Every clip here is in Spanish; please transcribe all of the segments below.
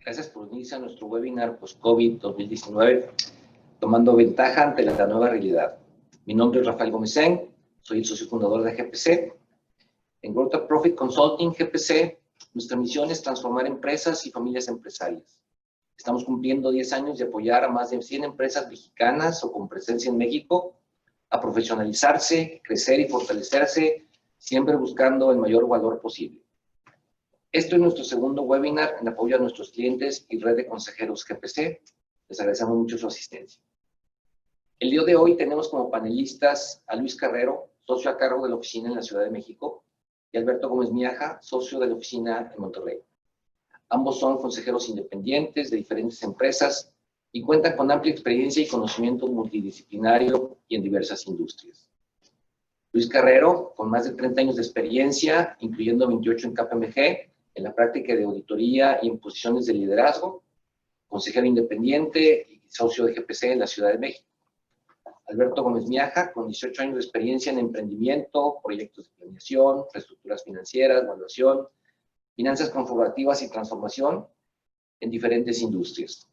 Gracias por unirse a nuestro webinar Post-COVID 2019, tomando ventaja ante la nueva realidad. Mi nombre es Rafael Gómez-Seng, soy el socio fundador de GPC. En Growth at Profit Consulting, GPC, nuestra misión es transformar empresas y familias empresarias. Estamos cumpliendo 10 años de apoyar a más de 100 empresas mexicanas o con presencia en México a profesionalizarse, crecer y fortalecerse, siempre buscando el mayor valor posible. Esto es nuestro segundo webinar en apoyo a nuestros clientes y red de consejeros GPC. Les agradecemos mucho su asistencia. El día de hoy tenemos como panelistas a Luis Carrero, socio a cargo de la oficina en la Ciudad de México, y Alberto Gómez Miaja, socio de la oficina en Monterrey. Ambos son consejeros independientes de diferentes empresas y cuentan con amplia experiencia y conocimiento multidisciplinario y en diversas industrias. Luis Carrero, con más de 30 años de experiencia, incluyendo 28 en KPMG, en la práctica de auditoría y en posiciones de liderazgo, consejero independiente y socio de GPC en la Ciudad de México. Alberto Gómez Miaja, con 18 años de experiencia en emprendimiento, proyectos de planeación, reestructuras financieras, evaluación, finanzas corporativas y transformación en diferentes industrias.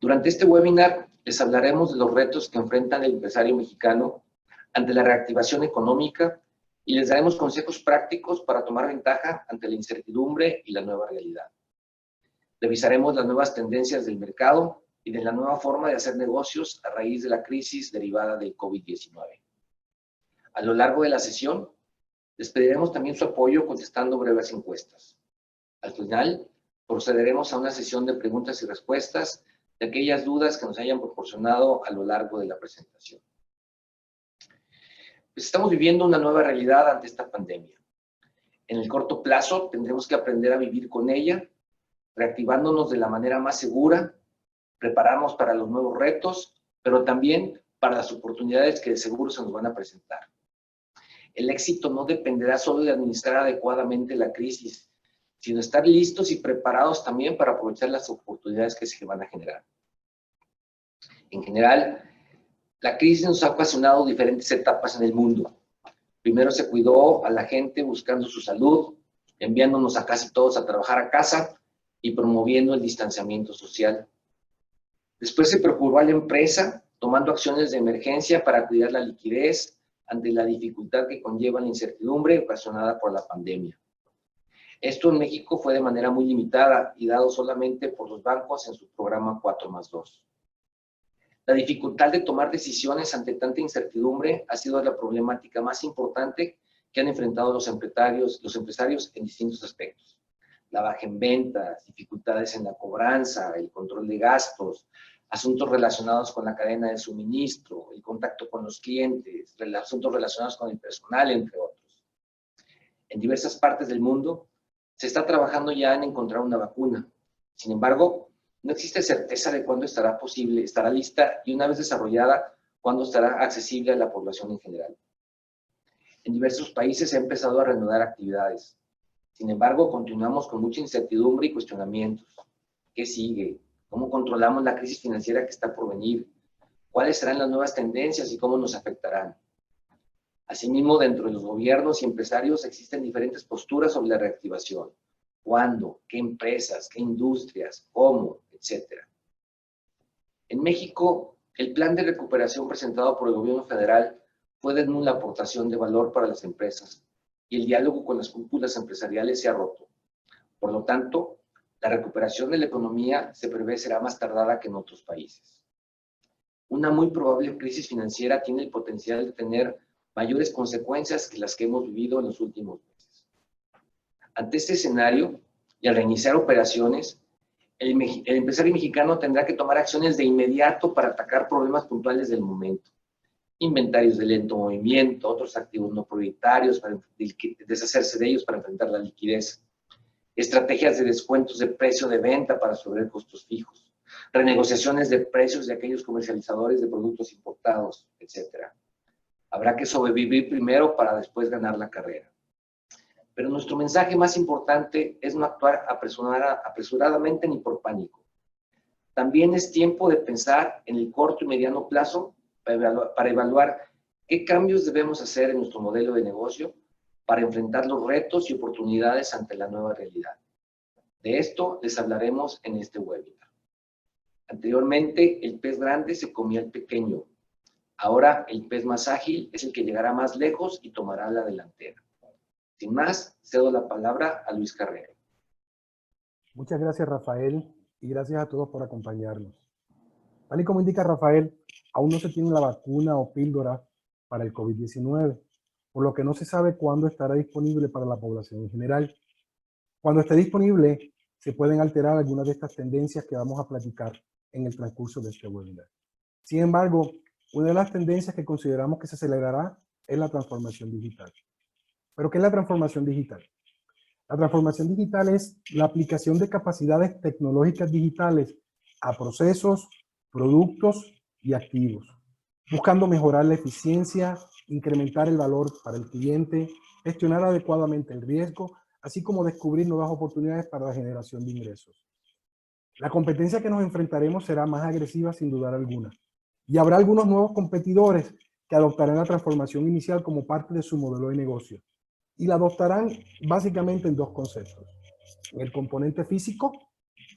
Durante este webinar les hablaremos de los retos que enfrentan el empresario mexicano ante la reactivación económica y les daremos consejos prácticos para tomar ventaja ante la incertidumbre y la nueva realidad. Revisaremos las nuevas tendencias del mercado y de la nueva forma de hacer negocios a raíz de la crisis derivada del COVID-19. A lo largo de la sesión, les pediremos también su apoyo contestando breves encuestas. Al final, procederemos a una sesión de preguntas y respuestas de aquellas dudas que nos hayan proporcionado a lo largo de la presentación. Pues estamos viviendo una nueva realidad ante esta pandemia. En el corto plazo tendremos que aprender a vivir con ella, reactivándonos de la manera más segura, prepararnos para los nuevos retos, pero también para las oportunidades que de seguro se nos van a presentar. El éxito no dependerá solo de administrar adecuadamente la crisis, sino estar listos y preparados también para aprovechar las oportunidades que se van a generar. En general, la crisis nos ha ocasionado diferentes etapas en el mundo. Primero se cuidó a la gente buscando su salud, enviándonos a casi todos a trabajar a casa y promoviendo el distanciamiento social. Después se preocupó a la empresa, tomando acciones de emergencia para cuidar la liquidez ante la dificultad que conlleva la incertidumbre ocasionada por la pandemia. Esto en México fue de manera muy limitada y dado solamente por los bancos en su programa 4+2. La dificultad de tomar decisiones ante tanta incertidumbre ha sido la problemática más importante que han enfrentado los empresarios en distintos aspectos. La baja en ventas, dificultades en la cobranza, el control de gastos, asuntos relacionados con la cadena de suministro, el contacto con los clientes, asuntos relacionados con el personal, entre otros. En diversas partes del mundo se está trabajando ya en encontrar una vacuna. Sin embargo, no existe certeza de cuándo estará lista y una vez desarrollada, cuándo estará accesible a la población en general. En diversos países se ha empezado a reanudar actividades. Sin embargo, continuamos con mucha incertidumbre y cuestionamientos. ¿Qué sigue? ¿Cómo controlamos la crisis financiera que está por venir? ¿Cuáles serán las nuevas tendencias y cómo nos afectarán? Asimismo, dentro de los gobiernos y empresarios existen diferentes posturas sobre la reactivación. ¿Cuándo? ¿Qué empresas? ¿Qué industrias? ¿Cómo? Etcétera. En México, el plan de recuperación presentado por el gobierno federal fue de nula aportación de valor para las empresas y el diálogo con las cúpulas empresariales se ha roto. Por lo tanto, la recuperación de la economía se prevé será más tardada que en otros países. Una muy probable crisis financiera tiene el potencial de tener mayores consecuencias que las que hemos vivido en los últimos meses. Ante este escenario, y al reiniciar operaciones, el empresario mexicano tendrá que tomar acciones de inmediato para atacar problemas puntuales del momento. Inventarios de lento movimiento, otros activos no prioritarios, para deshacerse de ellos para enfrentar la liquidez. Estrategias de descuentos de precio de venta para absorber costos fijos. Renegociaciones de precios de aquellos comercializadores de productos importados, etc. Habrá que sobrevivir primero para después ganar la carrera. Pero nuestro mensaje más importante es no actuar apresuradamente ni por pánico. También es tiempo de pensar en el corto y mediano plazo para evaluar qué cambios debemos hacer en nuestro modelo de negocio para enfrentar los retos y oportunidades ante la nueva realidad. De esto les hablaremos en este webinar. Anteriormente, el pez grande se comía al pequeño. Ahora, el pez más ágil es el que llegará más lejos y tomará la delantera. Sin más, cedo la palabra a Luis Carrero. Muchas gracias, Rafael, y gracias a todos por acompañarnos. Tal y como indica Rafael, aún no se tiene la vacuna o píldora para el COVID-19, por lo que no se sabe cuándo estará disponible para la población en general. Cuando esté disponible, se pueden alterar algunas de estas tendencias que vamos a platicar en el transcurso de este webinar. Sin embargo, una de las tendencias que consideramos que se acelerará es la transformación digital. ¿Pero qué es la transformación digital? La transformación digital es la aplicación de capacidades tecnológicas digitales a procesos, productos y activos, buscando mejorar la eficiencia, incrementar el valor para el cliente, gestionar adecuadamente el riesgo, así como descubrir nuevas oportunidades para la generación de ingresos. La competencia que nos enfrentaremos será más agresiva sin dudar alguna, y habrá algunos nuevos competidores que adoptarán la transformación inicial como parte de su modelo de negocio, y la adoptarán básicamente en dos conceptos: en el componente físico,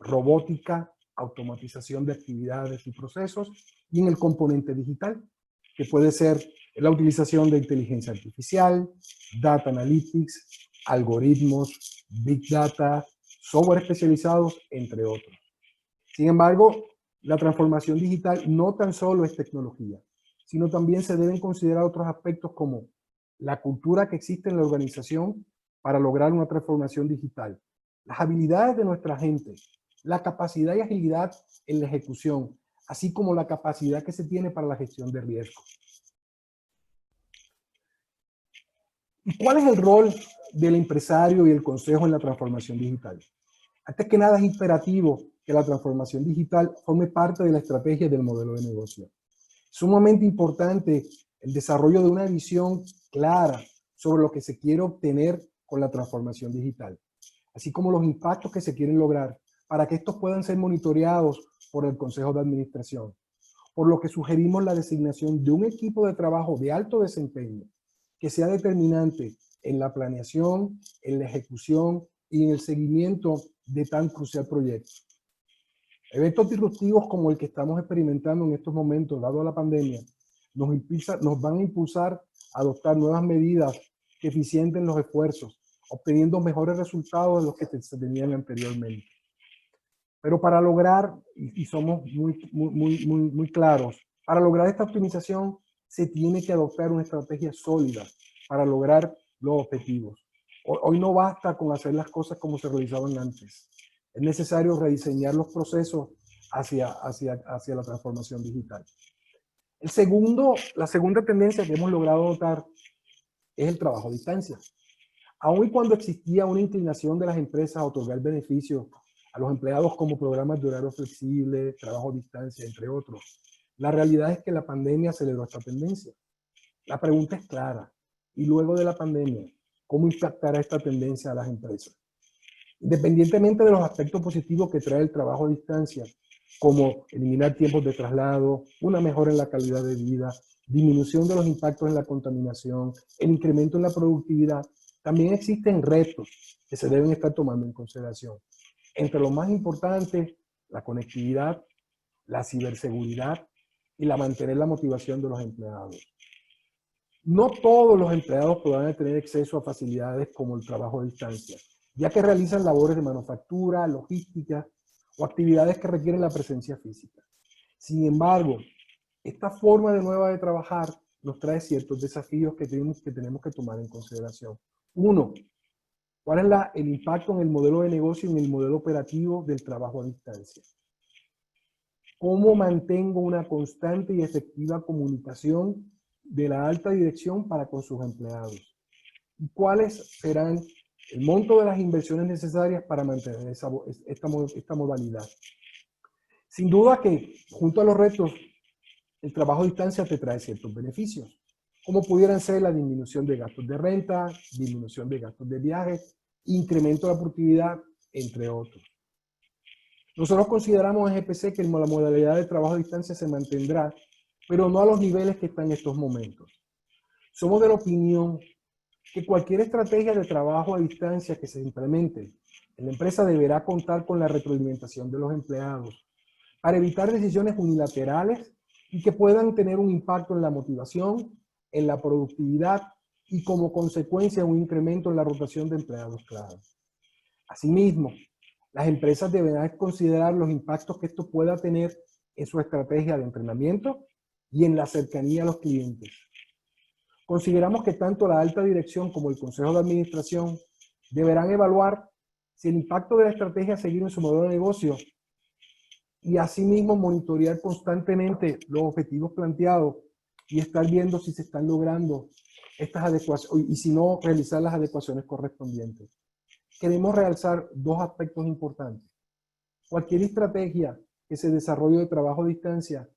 robótica, automatización de actividades y procesos, y en el componente digital, que puede ser la utilización de inteligencia artificial, data analytics, algoritmos, big data, software especializados, entre otros. Sin embargo, la transformación digital no tan solo es tecnología, sino también se deben considerar otros aspectos como la cultura que existe en la organización para lograr una transformación digital, las habilidades de nuestra gente, la capacidad y agilidad en la ejecución, así como la capacidad que se tiene para la gestión de riesgo. ¿Y cuál es el rol del empresario y el consejo en la transformación digital? Antes que nada, es imperativo que la transformación digital forme parte de la estrategia del modelo de negocio. Sumamente importante el desarrollo de una visión clara sobre lo que se quiere obtener con la transformación digital, así como los impactos que se quieren lograr para que estos puedan ser monitoreados por el Consejo de Administración, por lo que sugerimos la designación de un equipo de trabajo de alto desempeño que sea determinante en la planeación, en la ejecución y en el seguimiento de tan crucial proyecto. Eventos disruptivos como el que estamos experimentando en estos momentos, dado la pandemia, nos van a impulsar a adoptar nuevas medidas que eficienten los esfuerzos, obteniendo mejores resultados de los que se tenían anteriormente. Pero para lograr, y somos muy claros, para lograr esta optimización se tiene que adoptar una estrategia sólida para lograr los objetivos. Hoy no basta con hacer las cosas como se realizaban antes. Es necesario rediseñar los procesos hacia la transformación digital. La segunda tendencia que hemos logrado notar es el trabajo a distancia. Aun y cuando existía una inclinación de las empresas a otorgar beneficios a los empleados como programas de horario flexible, trabajo a distancia, entre otros, la realidad es que la pandemia aceleró esta tendencia. La pregunta es clara: y luego de la pandemia, ¿cómo impactará esta tendencia a las empresas? Independientemente de los aspectos positivos que trae el trabajo a distancia, como eliminar tiempos de traslado, una mejora en la calidad de vida, disminución de los impactos en la contaminación, el incremento en la productividad, también existen retos que se deben estar tomando en consideración. Entre los más importantes, la conectividad, la ciberseguridad y mantener la motivación de los empleados. No todos los empleados podrán tener acceso a facilidades como el trabajo a distancia, ya que realizan labores de manufactura, logística o actividades que requieren la presencia física. Sin embargo, esta forma nueva de trabajar nos trae ciertos desafíos que tenemos que tomar en consideración. Uno, ¿cuál es el impacto en el modelo de negocio y en el modelo operativo del trabajo a distancia? ¿Cómo mantengo una constante y efectiva comunicación de la alta dirección para con sus empleados? ¿Y cuáles serán el monto de las inversiones necesarias para mantener esta modalidad? Sin duda que, junto a los retos, el trabajo a distancia te trae ciertos beneficios, como pudieran ser la disminución de gastos de renta, disminución de gastos de viaje, incremento de la productividad, entre otros. Nosotros consideramos en GPC que la modalidad de trabajo a distancia se mantendrá, pero no a los niveles que están en estos momentos. Somos de la opinión que cualquier estrategia de trabajo a distancia que se implemente La empresa deberá contar con la retroalimentación de los empleados para evitar decisiones unilaterales y que puedan tener un impacto en la motivación, en la productividad y como consecuencia un incremento en la rotación de empleados clave. Asimismo, las empresas deberán considerar los impactos que esto pueda tener en su estrategia de entrenamiento y en la cercanía a los clientes. Consideramos que tanto la alta dirección como el consejo de administración deberán evaluar si el impacto de la estrategia a seguir en su modelo de negocio y asimismo monitorear constantemente los objetivos planteados y estar viendo si se están logrando estas adecuaciones y si no, realizar las adecuaciones correspondientes. Queremos realzar dos aspectos importantes. Cualquier estrategia que se desarrolle de trabajo a distancia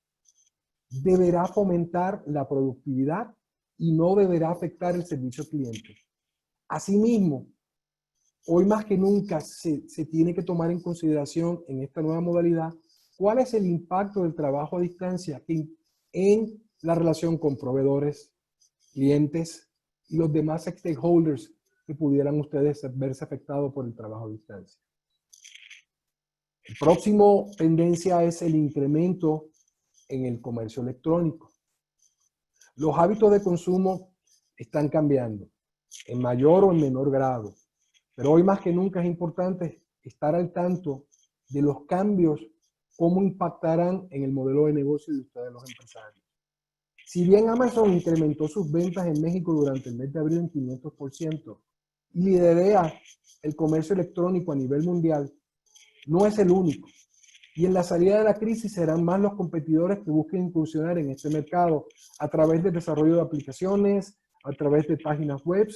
deberá fomentar la productividad y no deberá afectar el servicio al cliente. Asimismo, hoy más que nunca se tiene que tomar en consideración en esta nueva modalidad cuál es el impacto del trabajo a distancia en la relación con proveedores, clientes y los demás stakeholders que pudieran ustedes verse afectados por el trabajo a distancia. El próximo tendencia es el incremento en el comercio electrónico. Los hábitos de consumo están cambiando en mayor o en menor grado, pero hoy más que nunca es importante estar al tanto de los cambios, cómo impactarán en el modelo de negocio de ustedes los empresarios. Si bien Amazon incrementó sus ventas en México durante el mes de abril en 500% y lidera el comercio electrónico a nivel mundial, no es el único. Y en la salida de la crisis serán más los competidores que busquen incursionar en este mercado a través del desarrollo de aplicaciones, a través de páginas web,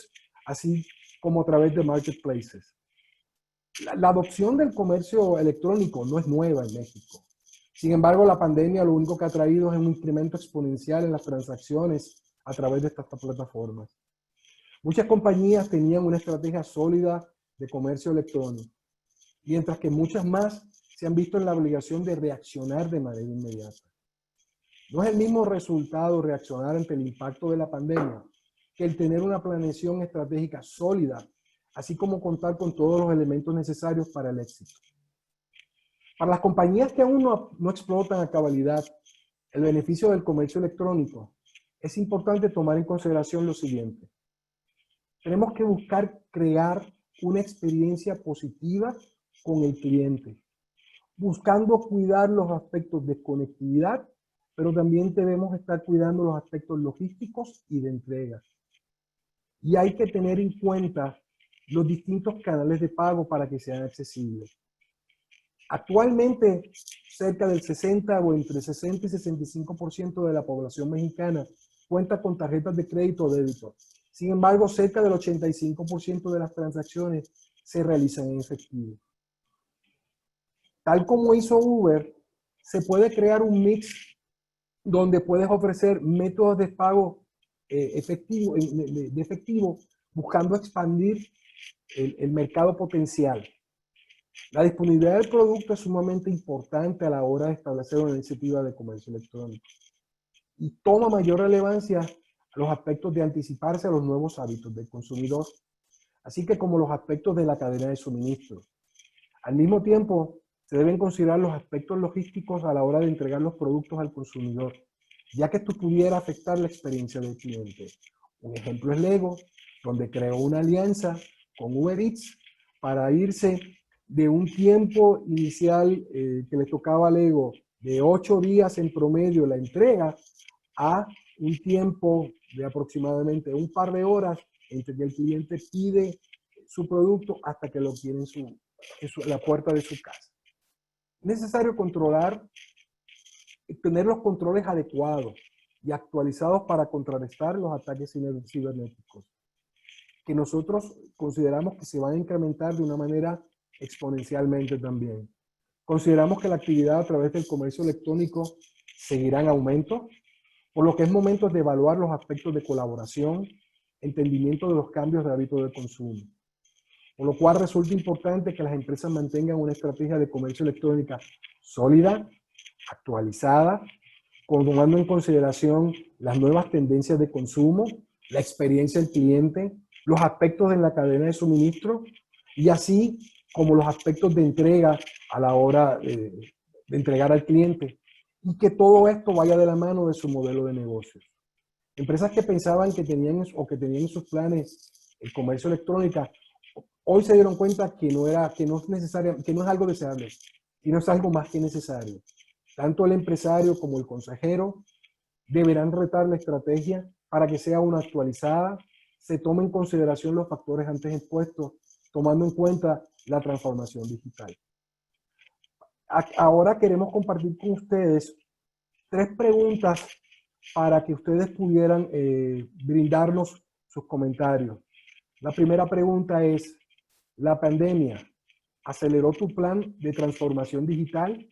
así como a través de marketplaces. La adopción del comercio electrónico no es nueva en México. Sin embargo, la pandemia lo único que ha traído es un incremento exponencial en las transacciones a través de estas plataformas. Muchas compañías tenían una estrategia sólida de comercio electrónico, mientras que muchas más se han visto en la obligación de reaccionar de manera inmediata. No es el mismo resultado reaccionar ante el impacto de la pandemia que el tener una planeación estratégica sólida, así como contar con todos los elementos necesarios para el éxito. Para las compañías que aún no explotan a cabalidad el beneficio del comercio electrónico, es importante tomar en consideración lo siguiente. Tenemos que buscar crear una experiencia positiva con el cliente, buscando cuidar los aspectos de conectividad, pero también debemos estar cuidando los aspectos logísticos y de entrega. Y hay que tener en cuenta los distintos canales de pago para que sean accesibles. Actualmente, cerca del 60 o entre 60 y 65% de la población mexicana cuenta con tarjetas de crédito o débito. Sin embargo, cerca del 85% de las transacciones se realizan en efectivo. Tal como hizo Uber, se puede crear un mix donde puedes ofrecer métodos de pago de efectivo, buscando expandir el mercado potencial. La disponibilidad del producto es sumamente importante a la hora de establecer una iniciativa de comercio electrónico y toma mayor relevancia a los aspectos de anticiparse a los nuevos hábitos del consumidor, así que como los aspectos de la cadena de suministro. Al mismo tiempo, se deben considerar los aspectos logísticos a la hora de entregar los productos al consumidor, ya que esto pudiera afectar la experiencia del cliente. Un ejemplo es Lego, donde creó una alianza con Uber Eats para irse de un tiempo inicial que le tocaba a Lego de 8 días en promedio la entrega a un tiempo de aproximadamente un par de horas entre que el cliente pide su producto hasta que lo tiene en la puerta de su casa. Es necesario tener los controles adecuados y actualizados para contrarrestar los ataques cibernéticos, que nosotros consideramos que se van a incrementar de una manera exponencialmente también. Consideramos que la actividad a través del comercio electrónico seguirá en aumento, por lo que es momento de evaluar los aspectos de colaboración, entendimiento de los cambios de hábitos de consumo. Por lo cual resulta importante que las empresas mantengan una estrategia de comercio electrónica sólida, actualizada, tomando en consideración las nuevas tendencias de consumo, la experiencia del cliente, los aspectos de la cadena de suministro y así como los aspectos de entrega a la hora de entregar al cliente, y que todo esto vaya de la mano de su modelo de negocios. Empresas que pensaban que tenían o que tenían en sus planes el comercio electrónico, hoy se dieron cuenta que no es necesario, que no es algo deseable, sino es algo más que necesario. Tanto el empresario como el consejero deberán retar la estrategia para que sea una actualizada, se tome en consideración los factores antes expuestos, tomando en cuenta la transformación digital. Ahora queremos compartir con ustedes 3 preguntas para que ustedes pudieran brindarnos sus comentarios. La primera pregunta es, ¿la pandemia aceleró tu plan de transformación digital?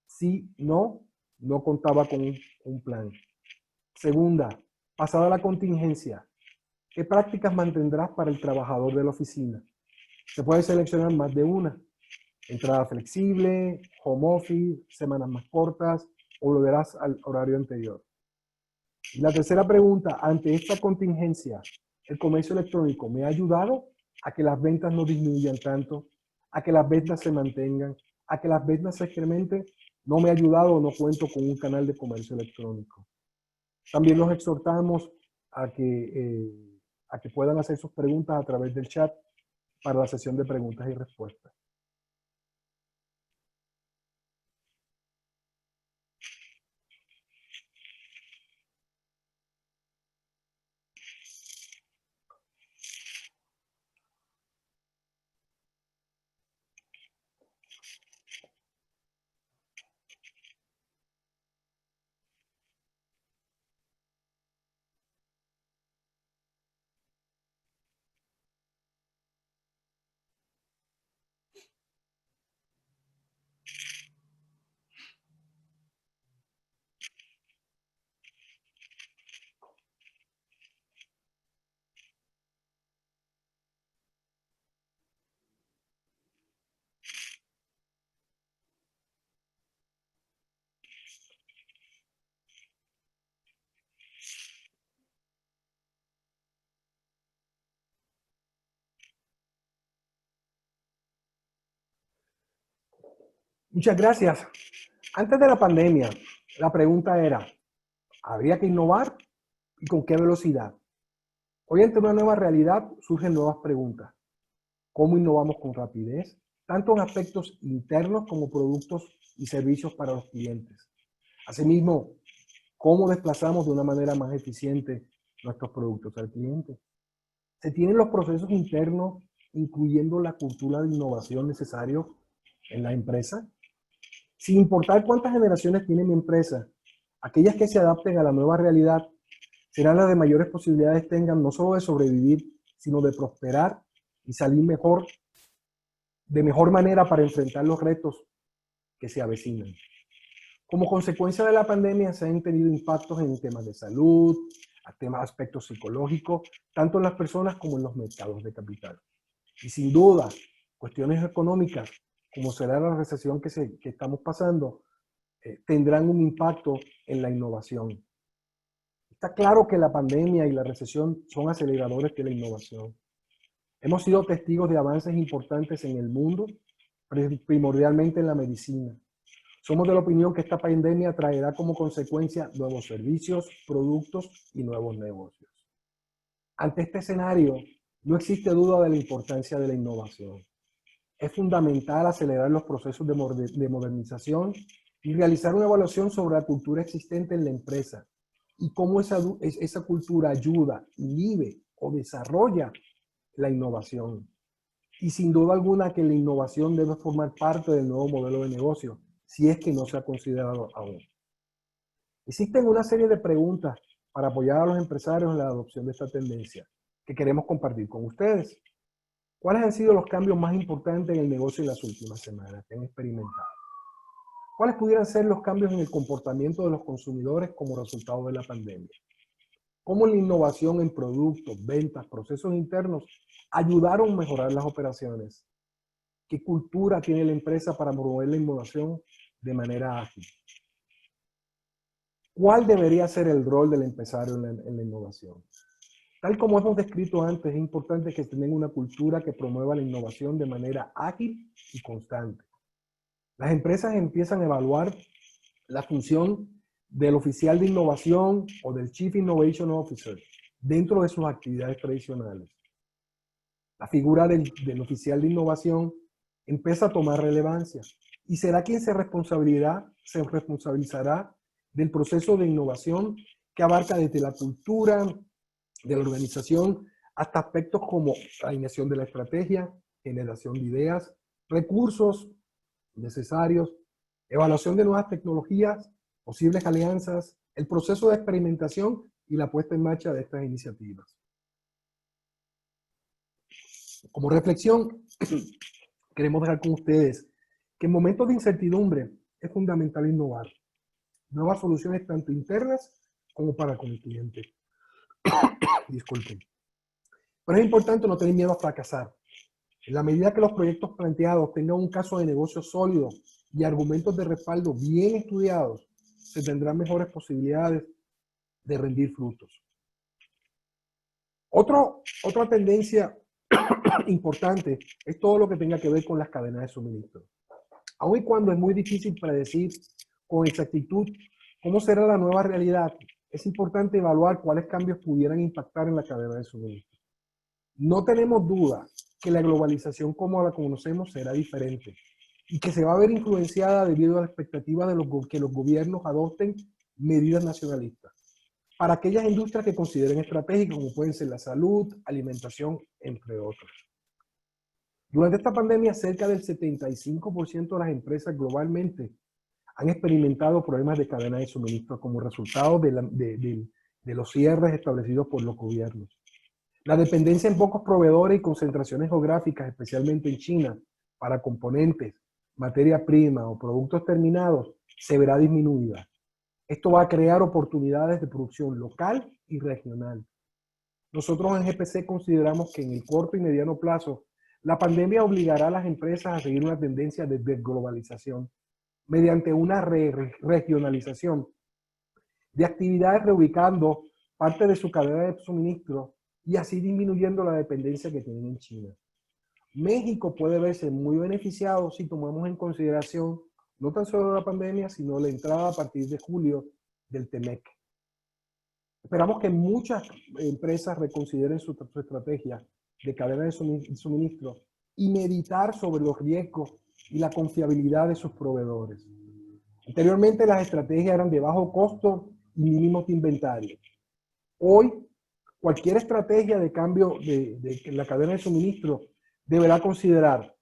Sí, no contaba con un plan. Segunda, pasada la contingencia, ¿qué prácticas mantendrás para el trabajador de la oficina? Se puede seleccionar más de una. Entrada flexible, home office, semanas más cortas, o volverás al horario anterior. Y la tercera pregunta, ante esta contingencia, ¿el comercio electrónico me ha ayudado a que las ventas no disminuyan tanto, a que las ventas se mantengan, a que las ventas se incrementen? ¿No me ha ayudado o no cuento con un canal de comercio electrónico? También los exhortamos a que puedan hacer sus preguntas a través del chat para la sesión de preguntas y respuestas. Muchas gracias. Antes de la pandemia, la pregunta era, ¿habría que innovar y con qué velocidad? Hoy, ante una nueva realidad, surgen nuevas preguntas. ¿Cómo innovamos con rapidez? Tanto en aspectos internos como productos y servicios para los clientes. Asimismo, ¿cómo desplazamos de una manera más eficiente nuestros productos al cliente? ¿Se tienen los procesos internos, incluyendo la cultura de innovación necesario en la empresa? Sin importar cuántas generaciones tiene mi empresa, aquellas que se adapten a la nueva realidad serán las de mayores posibilidades tengan no solo de sobrevivir, sino de prosperar y salir mejor, de mejor manera para enfrentar los retos que se avecinan. Como consecuencia de la pandemia se han tenido impactos en temas de salud, aspectos psicológicos, tanto en las personas como en los mercados de capital. Y sin duda, cuestiones económicas, como será la recesión que estamos pasando, tendrán un impacto en la innovación. Está claro que la pandemia y la recesión son aceleradores de la innovación. Hemos sido testigos de avances importantes en el mundo, primordialmente en la medicina. Somos de la opinión que esta pandemia traerá como consecuencia nuevos servicios, productos y nuevos negocios. Ante este escenario, no existe duda de la importancia de la innovación. Es fundamental acelerar los procesos de modernización y realizar una evaluación sobre la cultura existente en la empresa y cómo esa cultura ayuda, inhibe o desarrolla la innovación. Y sin duda alguna que la innovación debe formar parte del nuevo modelo de negocio, si es que no se ha considerado aún. Existen una serie de preguntas para apoyar a los empresarios en la adopción de esta tendencia que queremos compartir con ustedes. ¿Cuáles han sido los cambios más importantes en el negocio en las últimas semanas que han experimentado? ¿Cuáles pudieran ser los cambios en el comportamiento de los consumidores como resultado de la pandemia? ¿Cómo la innovación en productos, ventas, procesos internos ayudaron a mejorar las operaciones? ¿Qué cultura tiene la empresa para promover la innovación de manera ágil? ¿Cuál debería ser el rol del empresario en la innovación? Tal como hemos descrito antes, es importante que tengan una cultura que promueva la innovación de manera ágil y constante. Las empresas empiezan a evaluar la función del oficial de innovación o del Chief Innovation Officer dentro de sus actividades tradicionales. La figura del oficial de innovación empieza a tomar relevancia y será quien se responsabilizará del proceso de innovación que abarca desde la cultura de la organización hasta aspectos como la alineación de la estrategia, generación de ideas, recursos necesarios, evaluación de nuevas tecnologías, posibles alianzas, el proceso de experimentación y la puesta en marcha de estas iniciativas. Como reflexión, queremos dejar con ustedes que en momentos de incertidumbre es fundamental innovar. Nuevas soluciones tanto internas como para con el cliente. Disculpen. Pero es importante no tener miedo a fracasar. En la medida que los proyectos planteados tengan un caso de negocio sólido y argumentos de respaldo bien estudiados, se tendrán mejores posibilidades de rendir frutos. Otra tendencia importante es todo lo que tenga que ver con las cadenas de suministro. Aun y cuando es muy difícil predecir con exactitud cómo será la nueva realidad, es importante evaluar cuáles cambios pudieran impactar en la cadena de suministro. No tenemos duda que la globalización como la conocemos será diferente y que se va a ver influenciada debido a la expectativa de que los gobiernos adopten medidas nacionalistas para aquellas industrias que consideren estratégicas, como pueden ser la salud, alimentación, entre otros. Durante esta pandemia, cerca del 75% de las empresas globalmente han experimentado problemas de cadena de suministro como resultado de los cierres establecidos por los gobiernos. La dependencia en pocos proveedores y concentraciones geográficas, especialmente en China, para componentes, materia prima o productos terminados, se verá disminuida. Esto va a crear oportunidades de producción local y regional. Nosotros en GPC consideramos que en el corto y mediano plazo, la pandemia obligará a las empresas a seguir una tendencia de desglobalización mediante una regionalización de actividades, reubicando parte de su cadena de suministro y así disminuyendo la dependencia que tienen en China. México puede verse muy beneficiado si tomamos en consideración no tan solo la pandemia, sino la entrada a partir de julio del TEMEC. Esperamos que muchas empresas reconsideren su estrategia de cadena de suministro y meditar sobre los riesgos y la confiabilidad de sus proveedores. Anteriormente las estrategias eran de bajo costo y mínimos de inventario. Hoy, cualquier estrategia de cambio de la cadena de suministro deberá considerar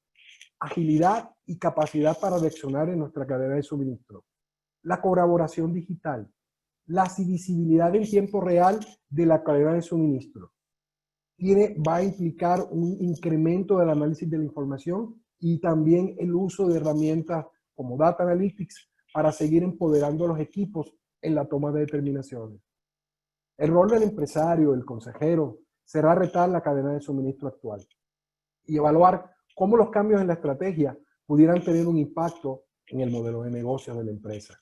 agilidad y capacidad para reaccionar en nuestra cadena de suministro, la colaboración digital, la visibilidad en tiempo real de la cadena de suministro. Va a implicar un incremento del análisis de la información y también el uso de herramientas como Data Analytics para seguir empoderando a los equipos en la toma de determinaciones. El rol del empresario, del consejero, será retar la cadena de suministro actual y evaluar cómo los cambios en la estrategia pudieran tener un impacto en el modelo de negocio de la empresa,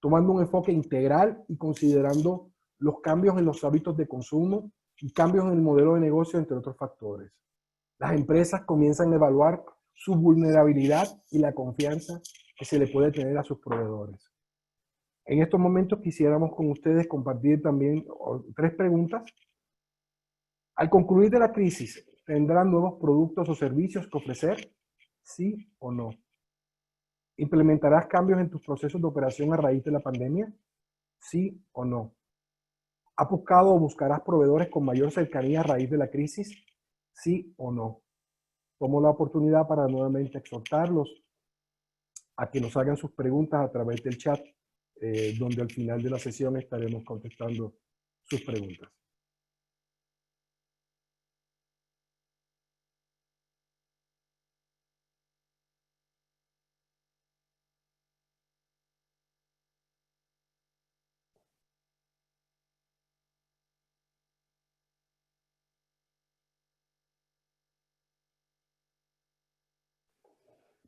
tomando un enfoque integral y considerando los cambios en los hábitos de consumo y cambios en el modelo de negocio, entre otros factores. Las empresas comienzan a evaluar su vulnerabilidad y la confianza que se le puede tener a sus proveedores. En estos momentos quisiéramos con ustedes compartir también 3 preguntas. Al concluir de la crisis, ¿tendrán nuevos productos o servicios que ofrecer? ¿Sí o no? ¿Implementarás cambios en tus procesos de operación a raíz de la pandemia? ¿Sí o no? ¿Has buscado o buscarás proveedores con mayor cercanía a raíz de la crisis? ¿Sí o no? Tomo la oportunidad para nuevamente exhortarlos a que nos hagan sus preguntas a través del chat, donde al final de la sesión estaremos contestando sus preguntas.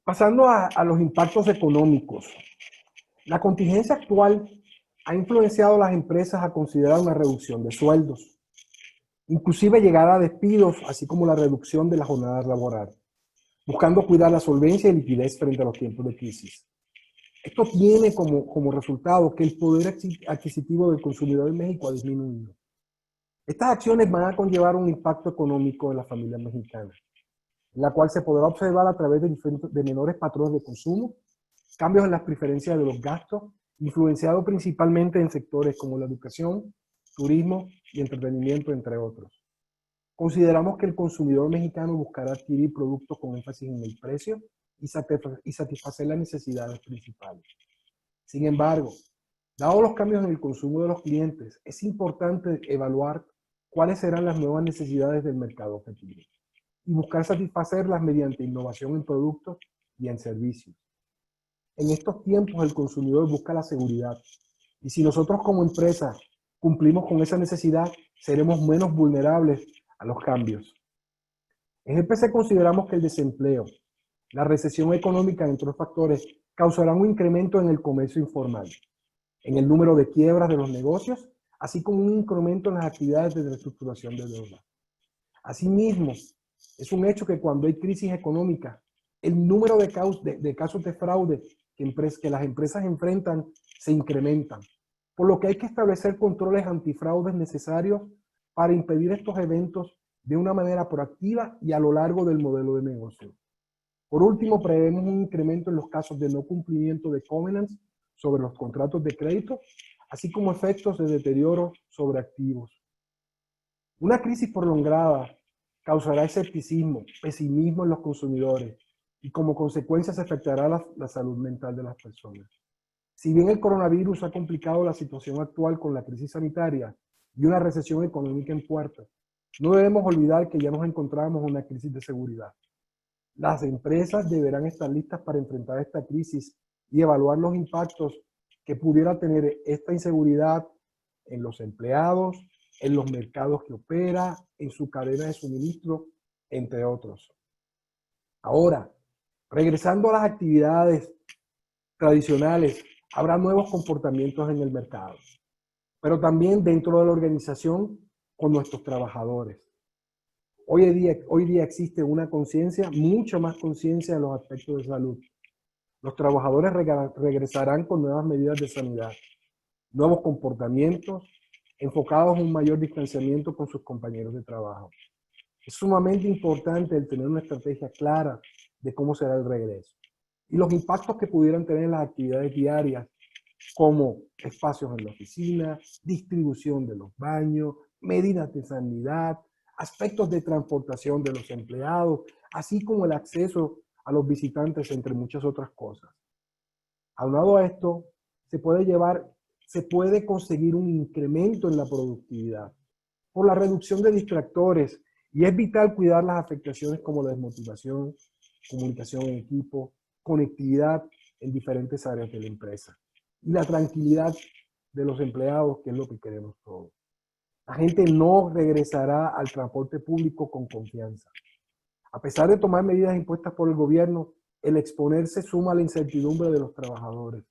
Pasando a los impactos económicos. La contingencia actual ha influenciado a las empresas a considerar una reducción de sueldos. inclusive llegar a despidos, así como la reducción de la jornada laboral, buscando cuidar la solvencia y liquidez frente a los tiempos de crisis. Esto tiene como resultado que el poder adquisitivo del consumidor en México ha disminuido. Estas acciones van a conllevar un impacto económico en las familias mexicanas, la cual se podrá observar a través de menores patrones de consumo, cambios en las preferencias de los gastos, influenciados principalmente en sectores como la educación, turismo y entretenimiento, entre otros. Consideramos que el consumidor mexicano buscará adquirir productos con énfasis en el precio y satisfacer las necesidades principales. Sin embargo, dado los cambios en el consumo de los clientes, es importante evaluar cuáles serán las nuevas necesidades del mercado objetivo y buscar satisfacerlas mediante innovación en productos y en servicios. En estos tiempos el consumidor busca la seguridad y si nosotros como empresa cumplimos con esa necesidad, seremos menos vulnerables a los cambios. En GPC consideramos que el desempleo, la recesión económica, entre otros factores, causarán un incremento en el comercio informal, en el número de quiebras de los negocios, así como un incremento en las actividades de reestructuración de deuda. Asimismo, es un hecho que cuando hay crisis económica, el número de casos de fraude que las empresas enfrentan se incrementan, por lo que hay que establecer controles antifraudes necesarios para impedir estos eventos de una manera proactiva y a lo largo del modelo de negocio. Por último, prevemos un incremento en los casos de no cumplimiento de covenants sobre los contratos de crédito, así como efectos de deterioro sobre activos. Una crisis prolongada causará escepticismo, pesimismo en los consumidores y como consecuencia se afectará la salud mental de las personas. Si bien el coronavirus ha complicado la situación actual con la crisis sanitaria y una recesión económica en puerta, no debemos olvidar que ya nos encontramos en una crisis de seguridad. Las empresas deberán estar listas para enfrentar esta crisis y evaluar los impactos que pudiera tener esta inseguridad en los empleados, en los mercados que opera, en su cadena de suministro, entre otros. Ahora, regresando a las actividades tradicionales, habrá nuevos comportamientos en el mercado, pero también dentro de la organización con nuestros trabajadores. Hoy día existe una conciencia, mucha más conciencia de los aspectos de salud. Los trabajadores regresarán con nuevas medidas de sanidad, nuevos comportamientos, enfocados en un mayor distanciamiento con sus compañeros de trabajo. Es sumamente importante el tener una estrategia clara de cómo será el regreso y los impactos que pudieran tener en las actividades diarias, como espacios en la oficina, distribución de los baños, medidas de sanidad, aspectos de transportación de los empleados, así como el acceso a los visitantes, entre muchas otras cosas. Aunado a esto, se puede conseguir un incremento en la productividad por la reducción de distractores y es vital cuidar las afectaciones como la desmotivación, comunicación en equipo, conectividad en diferentes áreas de la empresa y la tranquilidad de los empleados, que es lo que queremos todos. La gente no regresará al transporte público con confianza. A pesar de tomar medidas impuestas por el gobierno, el exponerse suma a la incertidumbre de los trabajadores.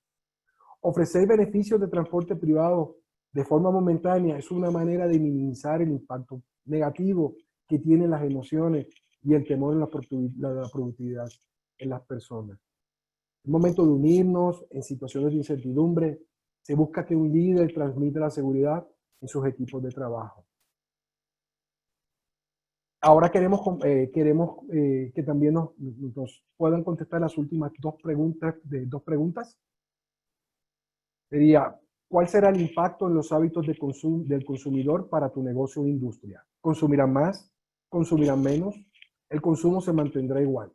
Ofrecer beneficios de transporte privado de forma momentánea es una manera de minimizar el impacto negativo que tienen las emociones y el temor en la productividad en las personas. Es momento de unirnos en situaciones de incertidumbre. Se busca que un líder transmita la seguridad en sus equipos de trabajo. Ahora queremos que también nos puedan contestar las últimas dos preguntas. Sería, ¿cuál será el impacto en los hábitos de consumo del consumidor para tu negocio o industria? ¿Consumirán más? ¿Consumirán menos? ¿El consumo se mantendrá igual?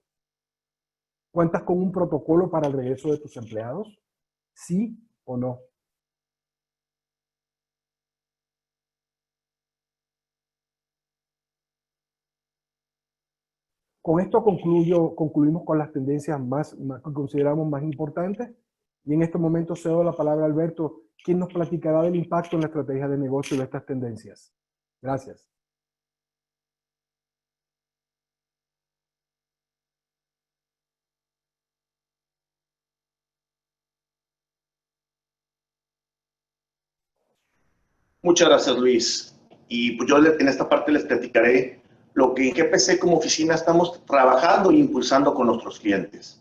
¿Cuentas con un protocolo para el regreso de tus empleados? ¿Sí o no? Con esto concluimos con las tendencias que consideramos más importantes. Y en este momento cedo la palabra a Alberto, quien nos platicará del impacto en la estrategia de negocio de estas tendencias. Gracias. Muchas gracias, Luis. Y pues yo en esta parte les platicaré lo que en GPC como oficina estamos trabajando e impulsando con nuestros clientes.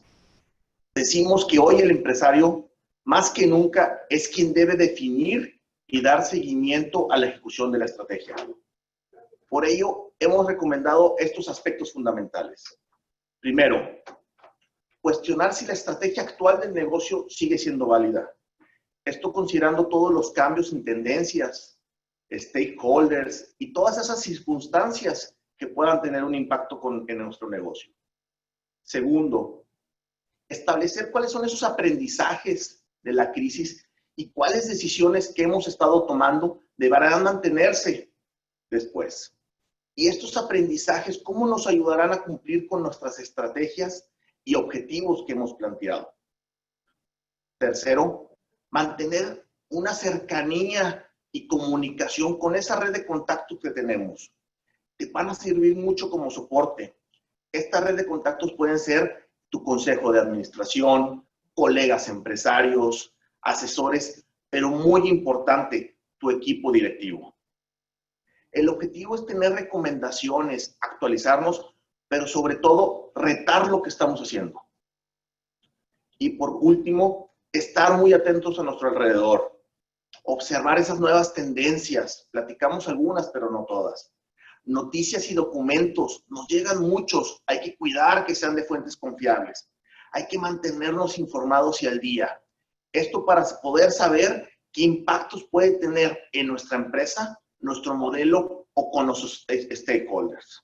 Decimos que hoy el empresario, más que nunca, es quien debe definir y dar seguimiento a la ejecución de la estrategia. Por ello, hemos recomendado estos aspectos fundamentales. Primero, cuestionar si la estrategia actual del negocio sigue siendo válida. Esto considerando todos los cambios en tendencias, stakeholders y todas esas circunstancias que puedan tener un impacto en nuestro negocio. Segundo, establecer cuáles son esos aprendizajes de la crisis y cuáles decisiones que hemos estado tomando deberán mantenerse después. Y estos aprendizajes, ¿cómo nos ayudarán a cumplir con nuestras estrategias y objetivos que hemos planteado? Tercero, mantener una cercanía y comunicación con esa red de contactos que tenemos. Te van a servir mucho como soporte. Esta red de contactos pueden ser tu consejo de administración, colegas empresarios, asesores, pero muy importante, tu equipo directivo. El objetivo es tener recomendaciones, actualizarnos, pero sobre todo retar lo que estamos haciendo. Y por último, estar muy atentos a nuestro alrededor, observar esas nuevas tendencias. Platicamos algunas, pero no todas. Noticias y documentos, nos llegan muchos, hay que cuidar que sean de fuentes confiables. Hay que mantenernos informados y al día. Esto para poder saber qué impactos puede tener en nuestra empresa, nuestro modelo o con los stakeholders.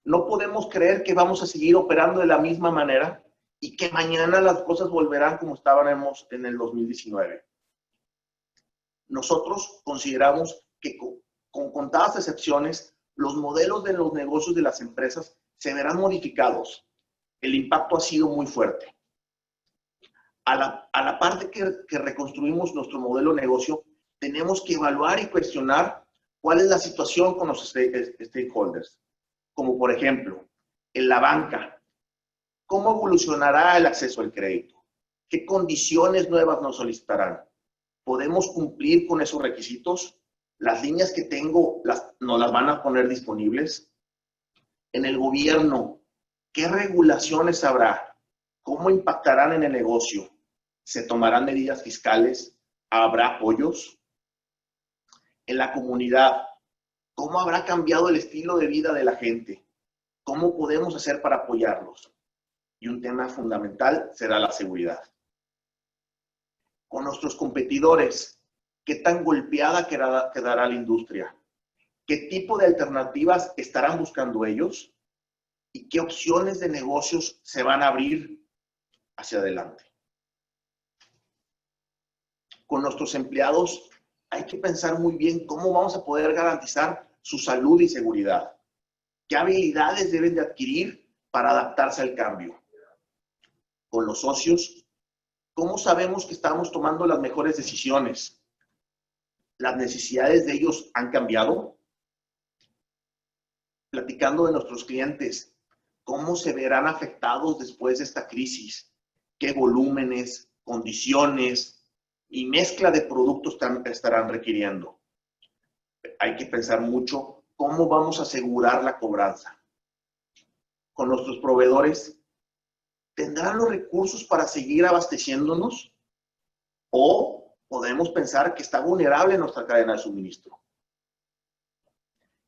No podemos creer que vamos a seguir operando de la misma manera y que mañana las cosas volverán como estábamos en el 2019. Nosotros consideramos que con contadas excepciones, los modelos de los negocios de las empresas se verán modificados. El impacto ha sido muy fuerte. A la parte que reconstruimos nuestro modelo de negocio, tenemos que evaluar y cuestionar cuál es la situación con los stakeholders. Como por ejemplo, en la banca, ¿cómo evolucionará el acceso al crédito? ¿Qué condiciones nuevas nos solicitarán? ¿Podemos cumplir con esos requisitos? ¿Las líneas que tengo nos las van a poner disponibles? En el gobierno, ¿qué regulaciones habrá? ¿Cómo impactarán en el negocio? ¿Se tomarán medidas fiscales? ¿Habrá apoyos? En la comunidad, ¿cómo habrá cambiado el estilo de vida de la gente? ¿Cómo podemos hacer para apoyarlos? Y un tema fundamental será la seguridad. Con nuestros competidores, ¿qué tan golpeada quedará la industria? ¿Qué tipo de alternativas estarán buscando ellos? ¿Y qué opciones de negocios se van a abrir hacia adelante? Con nuestros empleados hay que pensar muy bien cómo vamos a poder garantizar su salud y seguridad. ¿Qué habilidades deben de adquirir para adaptarse al cambio? Con los socios, ¿cómo sabemos que estamos tomando las mejores decisiones? ¿Las necesidades de ellos han cambiado? Platicando de nuestros clientes, ¿cómo se verán afectados después de esta crisis? ¿Qué volúmenes, condiciones y mezcla de productos estarán requiriendo? Hay que pensar mucho cómo vamos a asegurar la cobranza. Con nuestros proveedores, ¿tendrán los recursos para seguir abasteciéndonos? ¿O podemos pensar que está vulnerable nuestra cadena de suministro?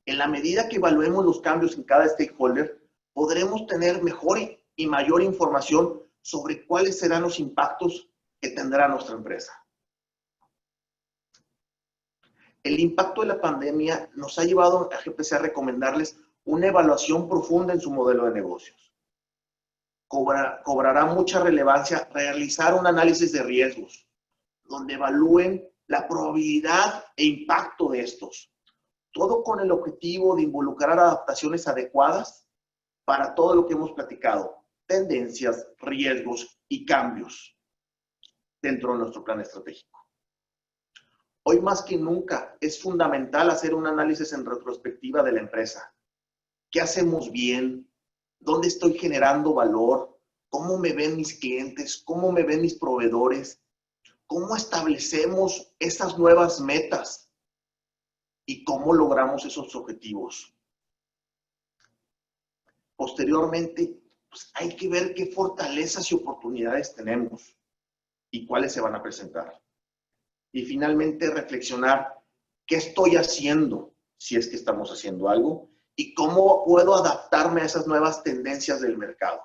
En la medida que evaluemos los cambios en cada stakeholder, podremos tener mejor y mayor información sobre cuáles serán los impactos que tendrá nuestra empresa. El impacto de la pandemia nos ha llevado a GPC a recomendarles una evaluación profunda en su modelo de negocios. Cobrará mucha relevancia realizar un análisis de riesgos, donde evalúen la probabilidad e impacto de estos. Todo con el objetivo de involucrar adaptaciones adecuadas para todo lo que hemos platicado, tendencias, riesgos y cambios dentro de nuestro plan estratégico. Hoy más que nunca es fundamental hacer un análisis en retrospectiva de la empresa. ¿Qué hacemos bien? ¿Dónde estoy generando valor? ¿Cómo me ven mis clientes? ¿Cómo me ven mis proveedores? ¿Cómo establecemos esas nuevas metas y cómo logramos esos objetivos. Posteriormente, pues hay que ver qué fortalezas y oportunidades tenemos y cuáles se van a presentar. Y finalmente reflexionar qué estoy haciendo, si es que estamos haciendo algo, y cómo puedo adaptarme a esas nuevas tendencias del mercado.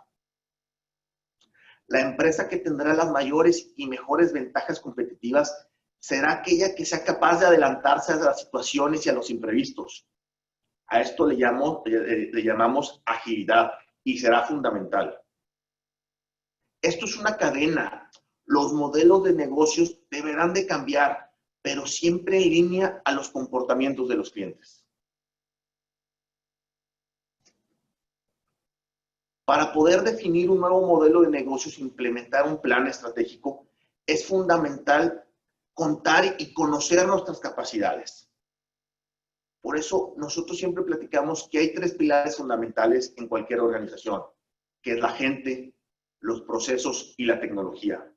La empresa que tendrá las mayores y mejores ventajas competitivas será aquella que sea capaz de adelantarse a las situaciones y a los imprevistos. A esto le llamamos agilidad y será fundamental. Esto es una cadena. Los modelos de negocios deberán de cambiar, pero siempre en línea a los comportamientos de los clientes. Para poder definir un nuevo modelo de negocios e implementar un plan estratégico, es fundamental contar y conocer nuestras capacidades. Por eso nosotros siempre platicamos que hay 3 pilares fundamentales en cualquier organización, que es la gente, los procesos y la tecnología.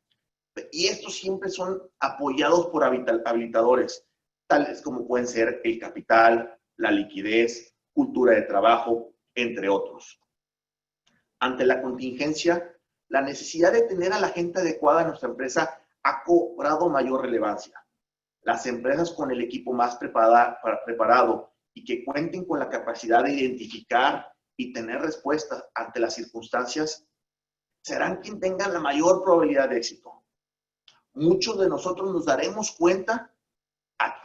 Y estos siempre son apoyados por habilitadores, tales como pueden ser el capital, la liquidez, cultura de trabajo, entre otros. Ante la contingencia, la necesidad de tener a la gente adecuada en nuestra empresa ha cobrado mayor relevancia. Las empresas con el equipo más preparado y que cuenten con la capacidad de identificar y tener respuestas ante las circunstancias serán quien tengan la mayor probabilidad de éxito. Muchos de nosotros nos daremos cuenta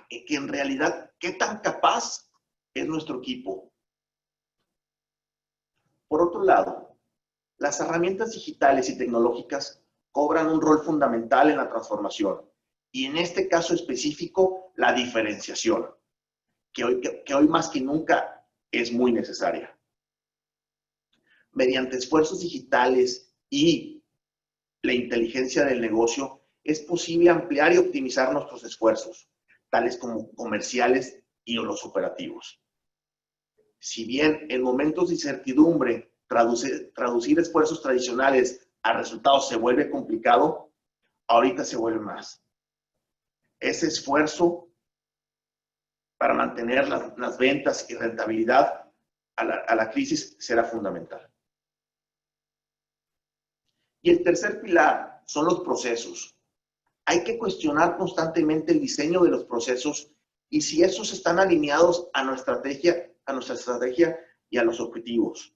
que en realidad qué tan capaz es nuestro equipo. Por otro lado, las herramientas digitales y tecnológicas cobran un rol fundamental en la transformación y en este caso específico la diferenciación, que hoy más que nunca es muy necesaria. Mediante esfuerzos digitales y la inteligencia del negocio, es posible ampliar y optimizar nuestros esfuerzos, tales como comerciales y los operativos. Si bien en momentos de incertidumbre traducir esfuerzos tradicionales a resultados se vuelve complicado, ahorita se vuelve más. Ese esfuerzo para mantener las ventas y rentabilidad a la crisis será fundamental. Y el tercer pilar son los procesos. Hay que cuestionar constantemente el diseño de los procesos y si esos están alineados a nuestra estrategia y a los objetivos.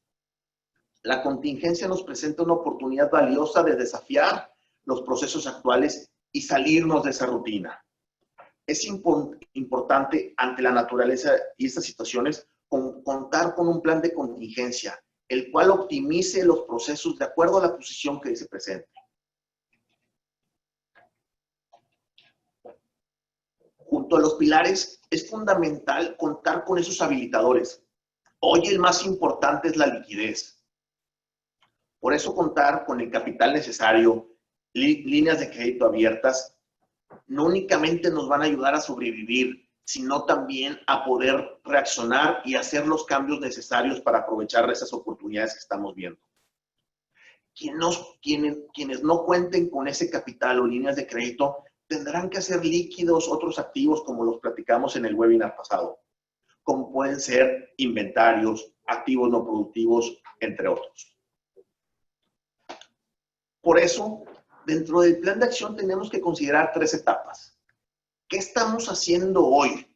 La contingencia nos presenta una oportunidad valiosa de desafiar los procesos actuales y salirnos de esa rutina. Es importante ante la naturaleza y estas situaciones contar con un plan de contingencia, el cual optimice los procesos de acuerdo a la posición que se presente. Junto a los pilares, es fundamental contar con esos habilitadores. Hoy el más importante es la liquidez. Por eso contar con el capital necesario, líneas de crédito abiertas, no únicamente nos van a ayudar a sobrevivir, sino también a poder reaccionar y hacer los cambios necesarios para aprovechar esas oportunidades que estamos viendo. Quienes no cuenten con ese capital o líneas de crédito, tendrán que hacer líquidos otros activos como los platicamos en el webinar pasado, como pueden ser inventarios, activos no productivos, entre otros. Por eso, dentro del plan de acción tenemos que considerar 3 etapas. ¿Qué estamos haciendo hoy?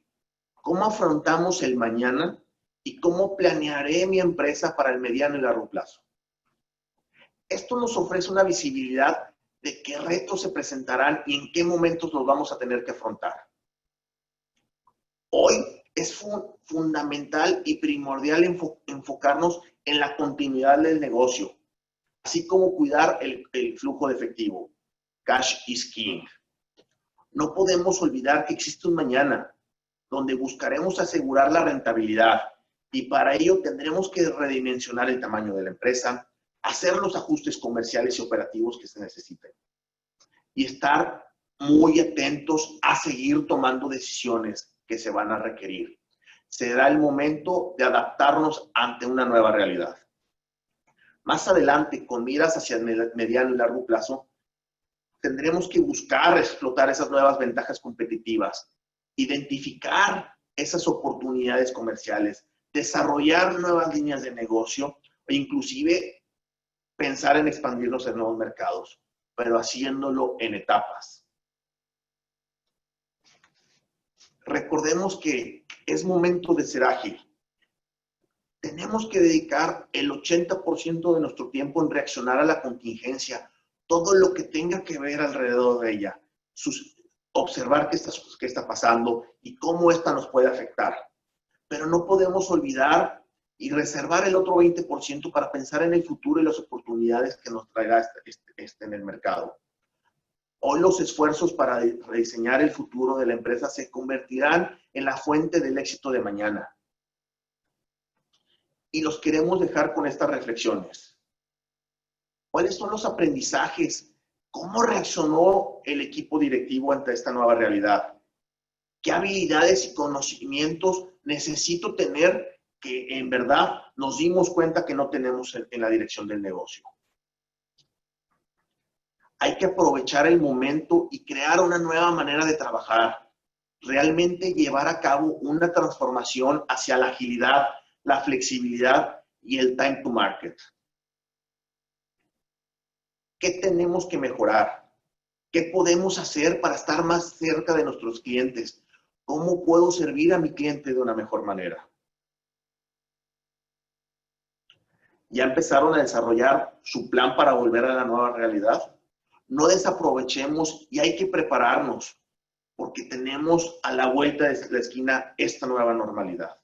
¿Cómo afrontamos el mañana? ¿Y cómo planearé mi empresa para el mediano y largo plazo? Esto nos ofrece una visibilidad de qué retos se presentarán y en qué momentos los vamos a tener que afrontar. Hoy es fundamental y primordial enfocarnos en la continuidad del negocio, así como cuidar el flujo de efectivo. Cash is king. No podemos olvidar que existe un mañana, donde buscaremos asegurar la rentabilidad y para ello tendremos que redimensionar el tamaño de la empresa, hacer los ajustes comerciales y operativos que se necesiten y estar muy atentos a seguir tomando decisiones que se van a requerir. Será el momento de adaptarnos ante una nueva realidad. Más adelante, con miras hacia el mediano y largo plazo, tendremos que buscar explotar esas nuevas ventajas competitivas, identificar esas oportunidades comerciales, desarrollar nuevas líneas de negocio e inclusive pensar en expandirnos en nuevos mercados, pero haciéndolo en etapas. Recordemos que es momento de ser ágil. Tenemos que dedicar el 80% de nuestro tiempo en reaccionar a la contingencia, todo lo que tenga que ver alrededor de ella, observar qué está pasando y cómo esta nos puede afectar. Pero no podemos olvidar y reservar el otro 20% para pensar en el futuro y las oportunidades que nos traiga en el mercado. Hoy los esfuerzos para rediseñar el futuro de la empresa se convertirán en la fuente del éxito de mañana. Y los queremos dejar con estas reflexiones. ¿Cuáles son los aprendizajes? ¿Cómo reaccionó el equipo directivo ante esta nueva realidad? ¿Qué habilidades y conocimientos necesito tener que en verdad nos dimos cuenta que no tenemos en la dirección del negocio? Hay que aprovechar el momento y crear una nueva manera de trabajar. Realmente llevar a cabo una transformación hacia la agilidad, la flexibilidad y el time to market. ¿Qué tenemos que mejorar? ¿Qué podemos hacer para estar más cerca de nuestros clientes? ¿Cómo puedo servir a mi cliente de una mejor manera? ¿Ya empezaron a desarrollar su plan para volver a la nueva realidad? No desaprovechemos y hay que prepararnos porque tenemos a la vuelta de la esquina esta nueva normalidad.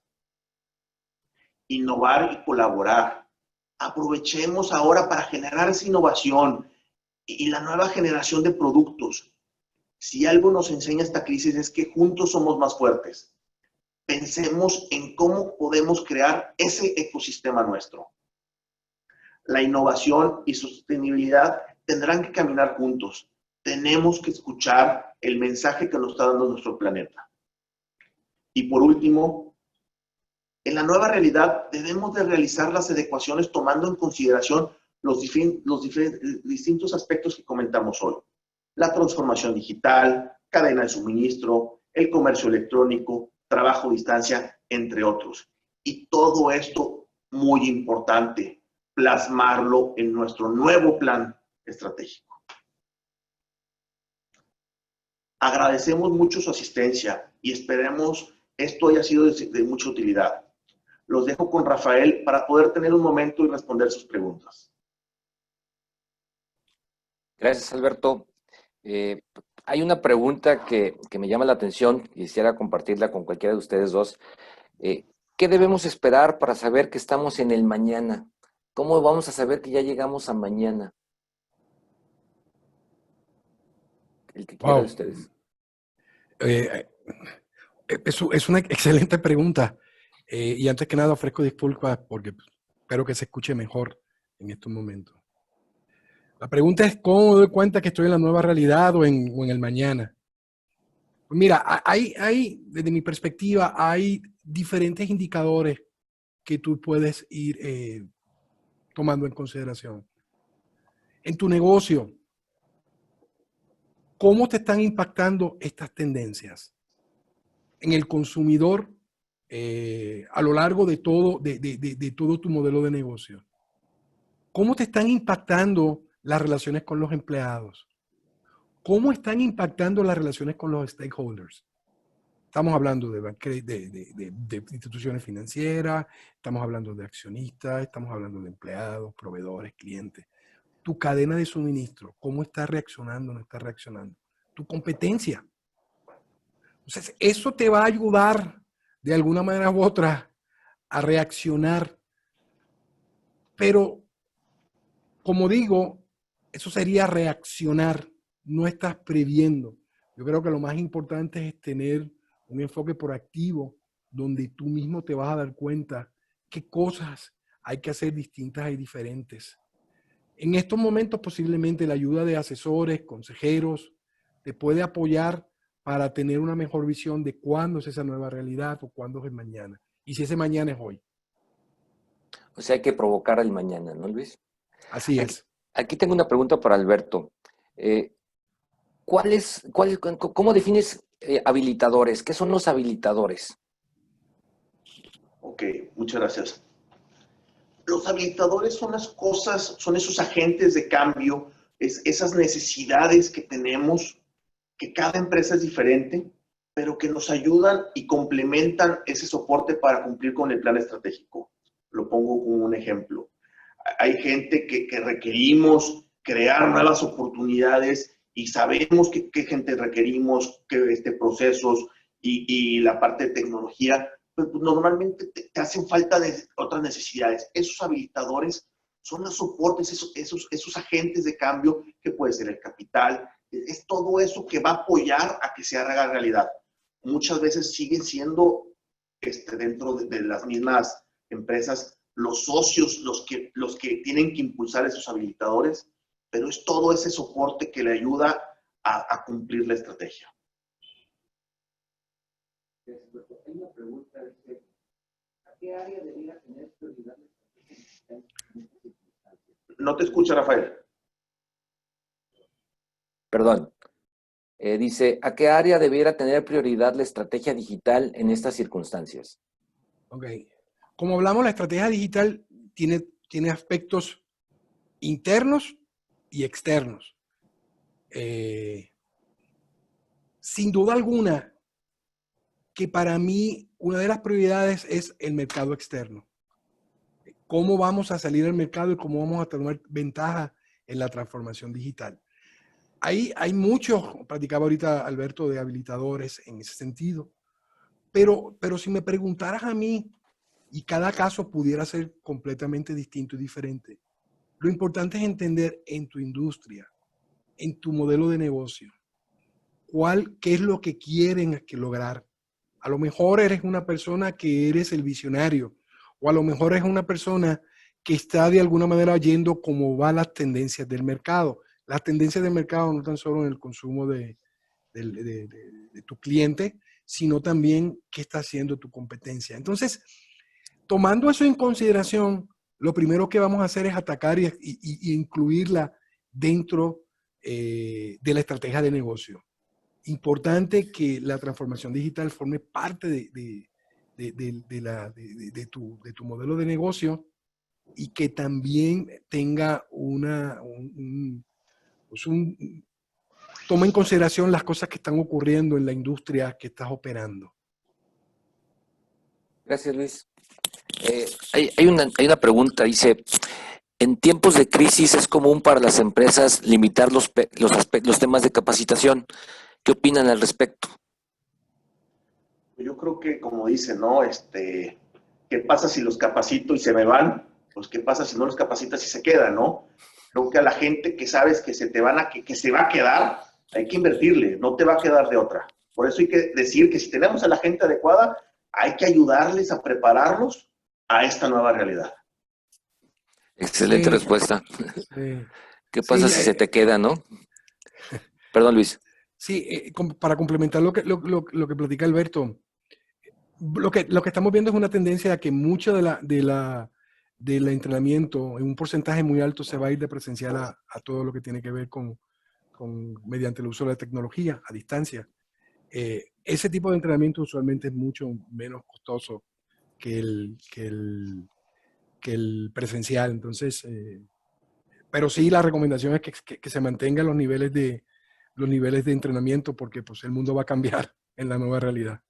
Innovar y colaborar. Aprovechemos ahora para generar esa innovación y la nueva generación de productos. Si algo nos enseña esta crisis es que juntos somos más fuertes. Pensemos en cómo podemos crear ese ecosistema nuestro. La innovación y sostenibilidad tendrán que caminar juntos. Tenemos que escuchar el mensaje que nos está dando nuestro planeta. Y por último, en la nueva realidad debemos de realizar las adecuaciones tomando en consideración los distintos aspectos que comentamos hoy. La transformación digital, cadena de suministro, el comercio electrónico, trabajo a distancia, entre otros. Y todo esto, muy importante, plasmarlo en nuestro nuevo plan estratégico. Agradecemos mucho su asistencia y esperemos esto haya sido de mucha utilidad. Los dejo con Rafael para poder tener un momento y responder sus preguntas. Gracias, Alberto. Hay una pregunta que me llama la atención, quisiera compartirla con cualquiera de ustedes dos. ¿Qué debemos esperar para saber que estamos en el mañana? ¿Cómo vamos a saber que ya llegamos a mañana? El que quiera de ustedes. Es una excelente pregunta. Y antes que nada ofrezco disculpas porque espero que se escuche mejor en estos momentos. La pregunta es ¿cómo me doy cuenta que estoy en la nueva realidad o en el mañana? Pues mira, desde mi perspectiva, hay diferentes indicadores que tú puedes ir tomando en consideración. En tu negocio, ¿cómo te están impactando estas tendencias? En el consumidor a lo largo de todo tu modelo de negocio. ¿Cómo te están impactando las relaciones con los empleados? ¿Cómo están impactando las relaciones con los stakeholders? Estamos hablando de instituciones financieras, estamos hablando de accionistas, estamos hablando de empleados, proveedores, clientes. Tu cadena de suministro, ¿cómo está reaccionando o no está reaccionando? Tu competencia. Entonces, eso te va a ayudar de alguna manera u otra a reaccionar. Pero, como digo, eso sería reaccionar, no estás previendo. Yo creo que lo más importante es tener un enfoque proactivo donde tú mismo te vas a dar cuenta qué cosas hay que hacer distintas y diferentes. En estos momentos posiblemente la ayuda de asesores, consejeros, te puede apoyar para tener una mejor visión de cuándo es esa nueva realidad o cuándo es el mañana. Y si ese mañana es hoy. O sea, hay que provocar el mañana, ¿no, Luis? Así es. Aquí tengo una pregunta para Alberto. ¿Cómo defines habilitadores? ¿Qué son los habilitadores? Muchas gracias. Los habilitadores son las cosas, son esos agentes de cambio, esas necesidades que tenemos, que cada empresa es diferente, pero que nos ayudan y complementan ese soporte para cumplir con el plan estratégico. Lo pongo como un ejemplo. Hay gente que requerimos crear nuevas oportunidades y sabemos qué gente requerimos, qué procesos y la parte de tecnología, pues normalmente te hacen falta de otras necesidades. Esos habilitadores son los soportes, esos agentes de cambio, que puede ser el capital, es todo eso que va a apoyar a que se haga realidad. Muchas veces siguen siendo dentro de las mismas empresas los socios los que tienen que impulsar esos habilitadores, pero es todo ese soporte que le ayuda a cumplir la estrategia. Hay una pregunta, dice, ¿a qué área debería tener prioridad la estrategia digital en estas circunstancias? No te escucha, Rafael. Perdón. Dice, ¿a qué área debiera tener prioridad la estrategia digital en estas circunstancias? Ok. Como hablamos, la estrategia digital tiene aspectos internos y externos. Sin duda alguna, que para mí una de las prioridades es el mercado externo. Cómo vamos a salir al mercado y cómo vamos a tener ventaja en la transformación digital. Hay muchos, platicaba ahorita Alberto, de habilitadores en ese sentido, pero si me preguntaras a mí, y cada caso pudiera ser completamente distinto y diferente, lo importante es entender en tu industria, en tu modelo de negocio, qué es lo que quieren lograr. A lo mejor eres una persona que eres el visionario, o a lo mejor es una persona que está de alguna manera yendo cómo van las tendencias del mercado. Las tendencias del mercado no tan solo en el consumo de tu cliente, sino también qué está haciendo tu competencia. Entonces, tomando eso en consideración, lo primero que vamos a hacer es atacar y incluirla dentro de la estrategia de negocio. Importante que la transformación digital forme parte de tu modelo de negocio y que también tenga toma en consideración las cosas que están ocurriendo en la industria que estás operando. Gracias, Luis. Hay una pregunta, dice, en tiempos de crisis es común para las empresas limitar los temas de capacitación. ¿Qué opinan al respecto? Yo creo que, como dicen, ¿no? ¿Qué pasa si los capacito y se me van? Pues, ¿qué pasa si no los capacitas y se quedan, no? Creo que a la gente que sabes que se va a quedar, hay que invertirle, no te va a quedar de otra. Por eso hay que decir que si tenemos a la gente adecuada, hay que ayudarles a prepararlos a esta nueva realidad. Excelente respuesta. ¿Qué pasa si se te queda, no? Perdón, Luis. Sí, para complementar lo que platica Alberto, lo que estamos viendo es una tendencia a que mucho del entrenamiento, en un porcentaje muy alto, se va a ir de presencial a todo lo que tiene que ver mediante el uso de la tecnología a distancia. Ese tipo de entrenamiento usualmente es mucho menos costoso que el presencial. Entonces, pero sí, la recomendación es que se mantengan los niveles de entrenamiento, porque pues el mundo va a cambiar en la nueva realidad.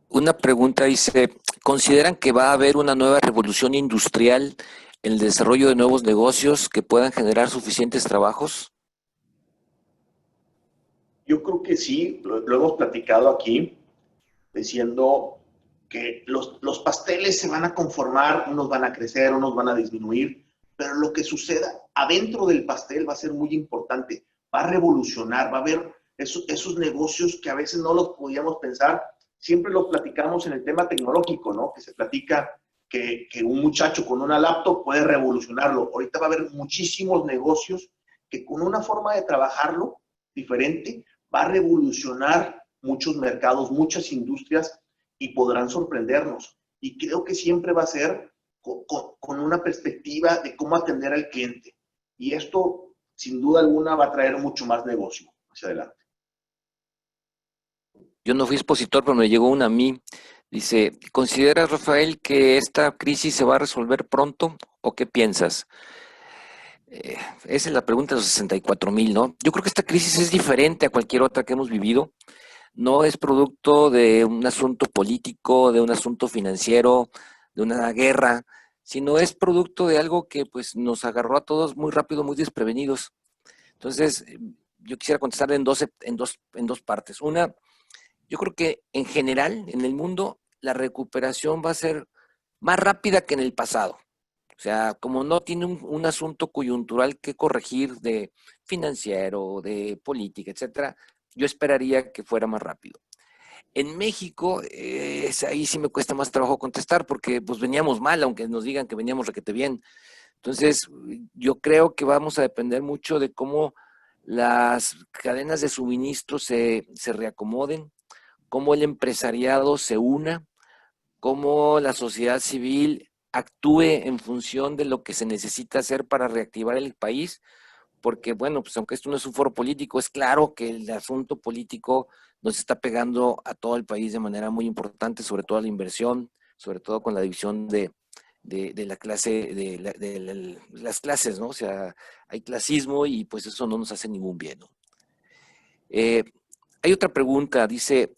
Una pregunta dice, ¿consideran que va a haber una nueva revolución industrial en el desarrollo de nuevos negocios que puedan generar suficientes trabajos? Yo creo que sí, lo hemos platicado aquí, diciendo que los pasteles se van a conformar, unos van a crecer, unos van a disminuir, pero lo que suceda adentro del pastel va a ser muy importante, va a revolucionar, va a haber esos negocios que a veces no los podíamos pensar. Siempre los platicamos en el tema tecnológico, ¿no? Que se platica que un muchacho con una laptop puede revolucionarlo. Ahorita va a haber muchísimos negocios que con una forma de trabajarlo diferente va a revolucionar muchos mercados, muchas industrias y podrán sorprendernos. Y creo que siempre va a ser con una perspectiva de cómo atender al cliente. Y esto, sin duda alguna, va a traer mucho más negocio hacia adelante. Yo no fui expositor, pero me llegó una a mí. Dice, ¿consideras, Rafael, que esta crisis se va a resolver pronto o qué piensas? Esa es la pregunta de los 64,000, ¿no? Yo creo que esta crisis es diferente a cualquier otra que hemos vivido. No es producto de un asunto político, de un asunto financiero, de una guerra, sino es producto de algo que pues nos agarró a todos muy rápido, muy desprevenidos. Entonces, yo quisiera contestar en dos partes. Una, yo creo que en general, en el mundo, la recuperación va a ser más rápida que en el pasado. O sea, como no tiene un asunto coyuntural que corregir de financiero, de política, etcétera, yo esperaría que fuera más rápido. En México, ahí sí me cuesta más trabajo contestar porque pues veníamos mal, aunque nos digan que veníamos requete bien. Entonces, yo creo que vamos a depender mucho de cómo las cadenas de suministro se reacomoden, cómo el empresariado se una, cómo la sociedad civil actúe en función de lo que se necesita hacer para reactivar el país, porque bueno, pues aunque esto no es un foro político, es claro que el asunto político nos está pegando a todo el país de manera muy importante, sobre todo a la inversión, sobre todo con la división de la clase, las clases, ¿no? O sea, hay clasismo y pues eso no nos hace ningún bien, ¿no? Hay otra pregunta, dice,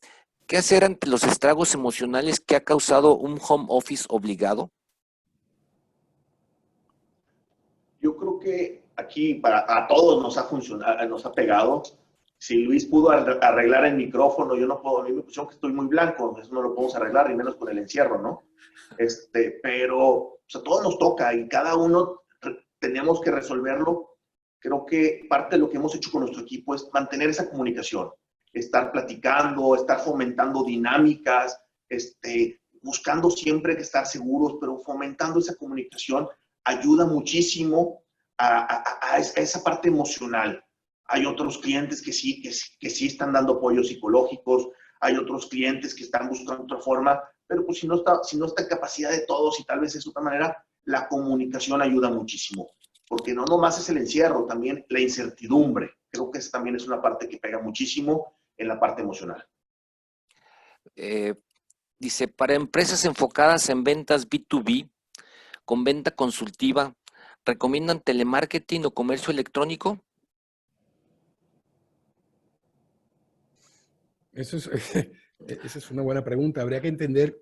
¿qué hacer ante los estragos emocionales que ha causado un home office obligado? Yo creo que aquí a todos nos ha funcionado, nos ha pegado. Si Luis pudo arreglar el micrófono, yo no puedo, a mí me pusieron que estoy muy blanco, eso no lo podemos arreglar, ni menos con el encierro, ¿no? Pero o sea, a todos nos toca y cada uno tenemos que resolverlo. Creo que parte de lo que hemos hecho con nuestro equipo es mantener esa comunicación, estar platicando, estar fomentando dinámicas, buscando siempre estar seguros, pero fomentando esa comunicación ayuda muchísimo a esa parte emocional. Hay otros clientes que sí están dando apoyos psicológicos, hay otros clientes que están buscando otra forma, pero pues si no está en capacidad de todos y tal vez es otra manera, la comunicación ayuda muchísimo, porque no nomás es el encierro, también la incertidumbre. Creo que esa también es una parte que pega muchísimo en la parte emocional. Dice, para empresas enfocadas en ventas B2B, con venta consultiva, ¿recomiendan telemarketing o comercio electrónico? Esa es una buena pregunta. Habría que entender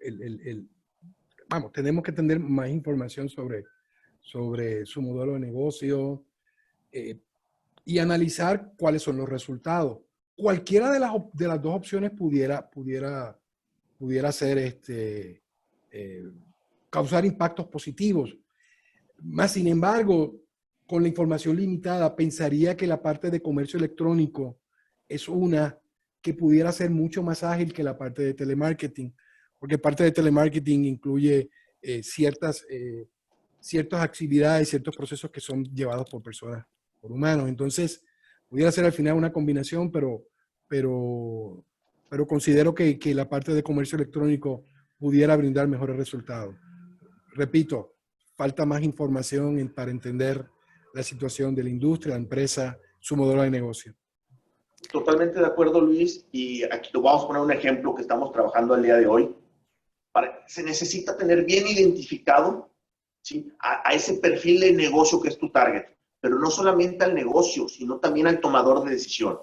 vamos, tenemos que tener más información sobre su modelo de negocio y analizar cuáles son los resultados. Cualquiera de las dos opciones pudiera ser causar impactos positivos. Más sin embargo, con la información limitada, pensaría que la parte de comercio electrónico es una que pudiera ser mucho más ágil que la parte de telemarketing, porque parte de telemarketing incluye ciertas actividades, ciertos procesos que son llevados por personas, por humanos. Entonces, pudiera ser al final una combinación, pero considero que la parte de comercio electrónico pudiera brindar mejores resultados. Repito, falta más información para entender la situación de la industria, la empresa, su modelo de negocio. Totalmente de acuerdo, Luis, y aquí te vamos a poner un ejemplo que estamos trabajando el día de hoy. Se necesita tener bien identificado, ¿sí?, a ese perfil de negocio que es tu target, pero no solamente al negocio, sino también al tomador de decisión.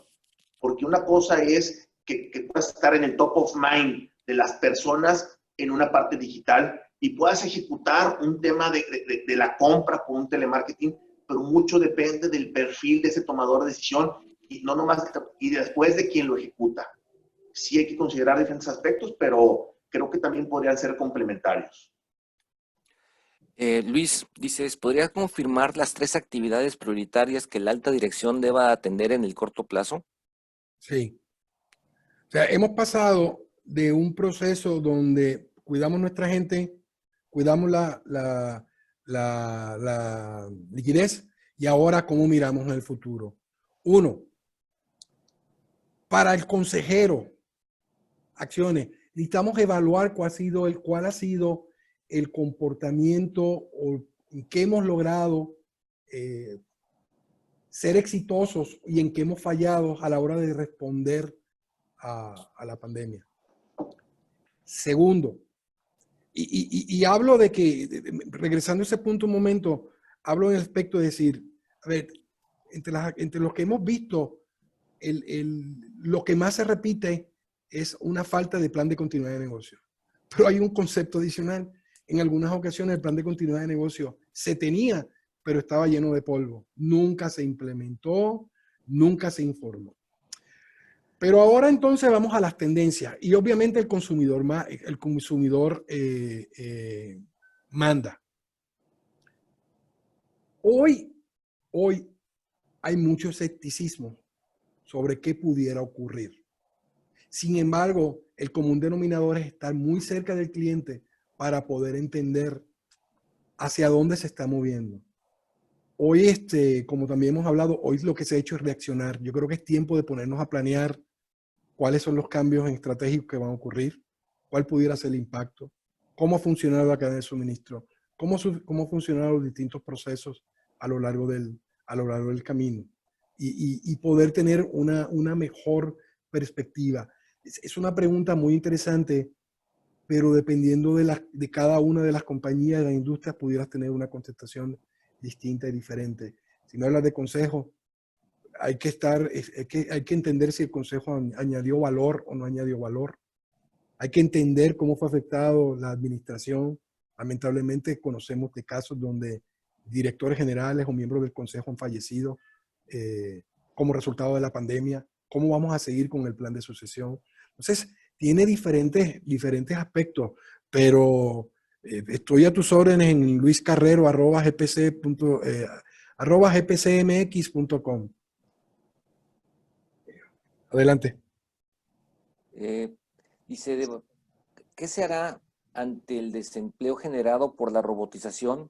Porque una cosa es que puedas estar en el top of mind de las personas en una parte digital y puedas ejecutar un tema de la compra por un telemarketing, pero mucho depende del perfil de ese tomador de decisión y no nomás, y después de quien lo ejecuta. Sí hay que considerar diferentes aspectos, pero creo que también podrían ser complementarios. Luis, dices, ¿podría confirmar las 3 actividades prioritarias que la alta dirección deba atender en el corto plazo? Sí. O sea, hemos pasado de un proceso donde cuidamos nuestra gente, cuidamos la liquidez y ahora cómo miramos en el futuro. Uno, para el consejero, acciones, necesitamos evaluar cuál ha sido el comportamiento o en qué hemos logrado ser exitosos y en qué hemos fallado a la hora de responder a la pandemia. Segundo, y hablo de que, regresando a ese punto un momento, hablo en el aspecto de decir, a ver, entre los que hemos visto, lo que más se repite es una falta de plan de continuidad de negocio. Pero hay un concepto adicional. En algunas ocasiones el plan de continuidad de negocio se tenía, pero estaba lleno de polvo. Nunca se implementó, nunca se informó. Pero ahora entonces vamos a las tendencias. Y obviamente el consumidor manda. Hoy hay mucho escepticismo sobre qué pudiera ocurrir. Sin embargo, el común denominador es estar muy cerca del cliente para poder entender hacia dónde se está moviendo. Hoy, como también hemos hablado, hoy lo que se ha hecho es reaccionar. Yo creo que es tiempo de ponernos a planear cuáles son los cambios estratégicos que van a ocurrir, cuál pudiera ser el impacto, cómo ha funcionado la cadena de suministro, cómo funcionan los distintos procesos a lo largo del camino y poder tener una mejor perspectiva. Es una pregunta muy interesante, pero dependiendo de cada una de las compañías de las industrias pudieras tener una contestación distinta y diferente. Si me hablas de consejo, hay que entender si el consejo añadió valor o no añadió valor. Hay que entender cómo fue afectado la administración. Lamentablemente conocemos de casos donde directores generales o miembros del consejo han fallecido como resultado de la pandemia. ¿Cómo vamos a seguir con el plan de sucesión? Entonces, tiene diferentes aspectos, pero estoy a tus órdenes en luiscarrero@gpcmx.com. Adelante. Dice, ¿qué se hará ante el desempleo generado por la robotización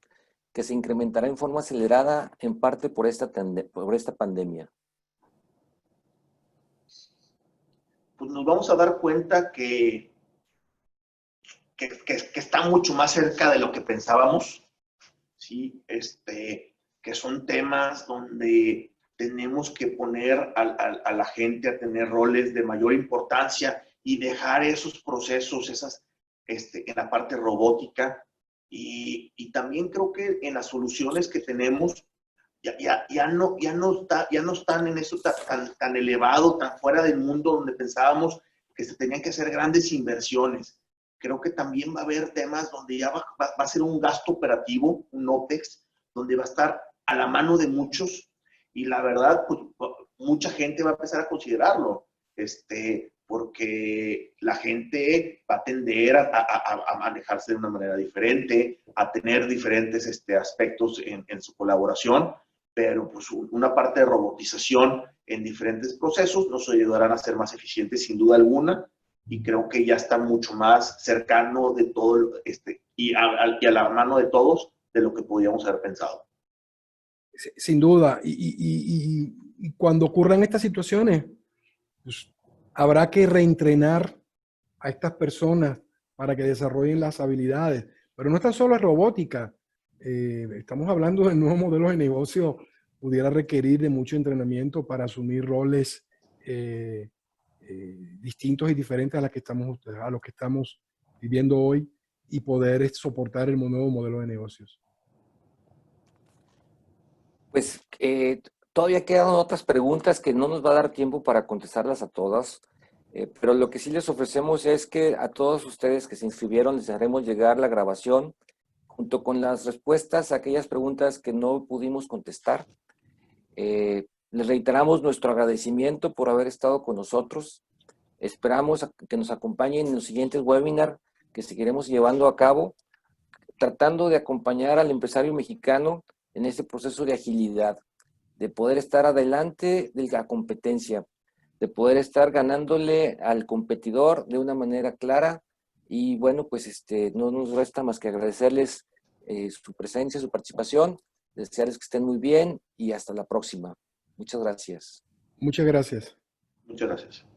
que se incrementará en forma acelerada en parte por esta pandemia? Pues nos vamos a dar cuenta que está mucho más cerca de lo que pensábamos, ¿sí? Que son temas donde tenemos que poner a la gente a tener roles de mayor importancia y dejar esos procesos, en la parte robótica. Y también creo que en las soluciones que tenemos ya no están en eso tan elevado, tan fuera del mundo donde pensábamos que se tenían que hacer grandes inversiones. Creo que también va a haber temas donde ya va a ser un gasto operativo, un OPEX, donde va a estar a la mano de muchos y la verdad, pues, mucha gente va a empezar a considerarlo, porque la gente va a tender a manejarse de una manera diferente, a tener diferentes aspectos en su colaboración, pero pues una parte de robotización en diferentes procesos nos ayudarán a ser más eficientes sin duda alguna, y creo que ya está mucho más cercano de todo y a la mano de todos de lo que podíamos haber pensado. Sin duda, y cuando ocurran estas situaciones, pues, habrá que reentrenar a estas personas para que desarrollen las habilidades. Pero no es tan solo robótica. Estamos hablando de nuevos modelos de negocio, pudiera requerir de mucho entrenamiento para asumir roles distintos y diferentes a los que estamos viviendo hoy y poder soportar el nuevo modelo de negocios. Pues todavía quedan otras preguntas que no nos va a dar tiempo para contestarlas a todas, pero lo que sí les ofrecemos es que a todos ustedes que se inscribieron les haremos llegar la grabación junto con las respuestas a aquellas preguntas que no pudimos contestar. Les reiteramos nuestro agradecimiento por haber estado con nosotros. Esperamos que nos acompañen en los siguientes webinars que seguiremos llevando a cabo, tratando de acompañar al empresario mexicano en este proceso de agilidad, de poder estar adelante de la competencia, de poder estar ganándole al competidor de una manera clara. Y bueno, pues no nos resta más que agradecerles su presencia, su participación, desearles que estén muy bien y hasta la próxima. Muchas gracias. Muchas gracias. Muchas gracias.